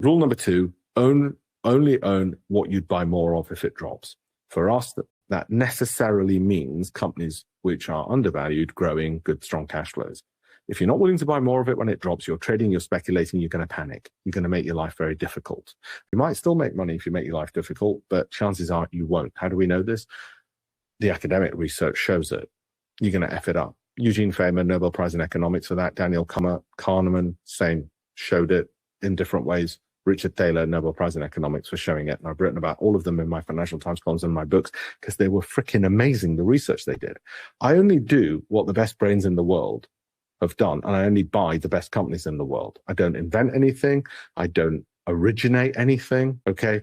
Rule number 2, only own what you'd buy more of if it drops. For us, that necessarily means companies which are undervalued, growing, good, strong cash flows. If you're not willing to buy more of it when it drops, you're trading, you're speculating, you're going to panic. You're going to make your life very difficult. You might still make money if you make your life difficult, but chances are you won't. How do we know this? The academic research shows it. You're going to F it up. Eugene Feynman, Nobel Prize in Economics for that. Daniel Kahneman, same, showed it in different ways. Richard Thaler, Nobel Prize in Economics for showing it. And I've written about all of them in my Financial Times columns and my books because they were freaking amazing, the research they did. I only do what the best brains in the world have done, and I only buy the best companies in the world. I don't invent anything. I don't originate anything, okay?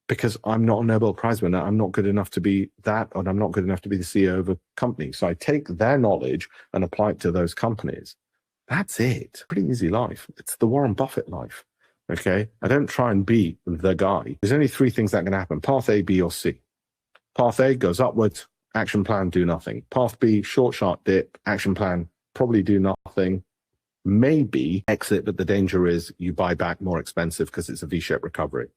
Because I'm not a Nobel Prize winner. I'm not good enough to be that, and I'm not good enough to be the CEO of a company. So I take their knowledge and apply it to those companies. That's it. Pretty easy life. It's the Warren Buffett life, okay? I don't try and be the guy. There's only 3 things that can happen: path A, B, or C. Path A goes upwards, action plan, do nothing. Path B, short, sharp dip, action plan, probably do nothing, maybe exit, but the danger is you buy back more expensive because it's a V-shaped recovery.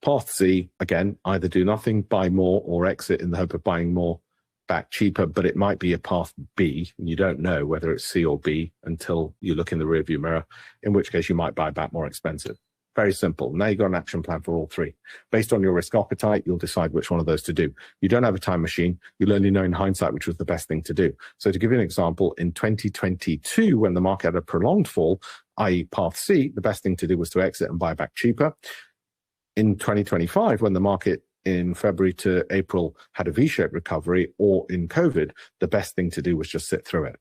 Path C, again, either do nothing, buy more, or exit in the hope of buying more back cheaper, but it might be a path B, and you don't know whether it's C or B until you look in the rearview mirror, in which case you might buy back more expensive. Very simple. Now you've got an action plan for all 3. Based on your risk appetite, you'll decide which one of those to do. You don't have a time machine. You'll only know in hindsight which was the best thing to do. So to give you an example, in 2022, when the market had a prolonged fall, i.e. path C, the best thing to do was to exit and buy back cheaper. In 2025, when the market in February to April had a V-shaped recovery, or in COVID, the best thing to do was just sit through it.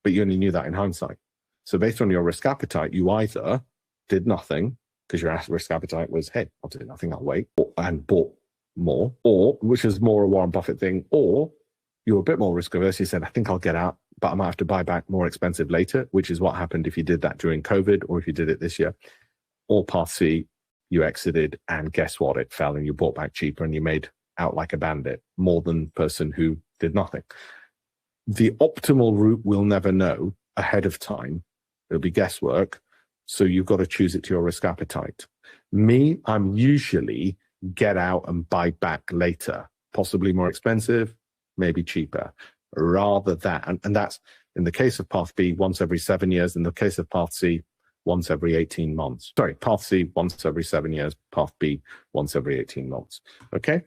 But you only knew that in hindsight. So based on your risk appetite, you either did nothing, because your risk appetite was, hey, I'll do nothing, I'll wait, and bought more, or, which is more a Warren Buffett thing, or you were a bit more risk averse. You said, I think I'll get out, but I might have to buy back more expensive later, which is what happened if you did that during COVID, or if you did it this year. Or path C, you exited, and guess what? It fell and you bought back cheaper and you made out like a bandit, more than the person who did nothing. The optimal route we'll never know ahead of time. It'll be guesswork. So you've got to choose it to your risk appetite. Me, I'm usually get out and buy back later, possibly more expensive, maybe cheaper, rather than, and that's in the case of path B, once every 7 years. In the case of path C, once every 18 months. Sorry, path C, once every 7 years, path B, once every 18 months. Okay?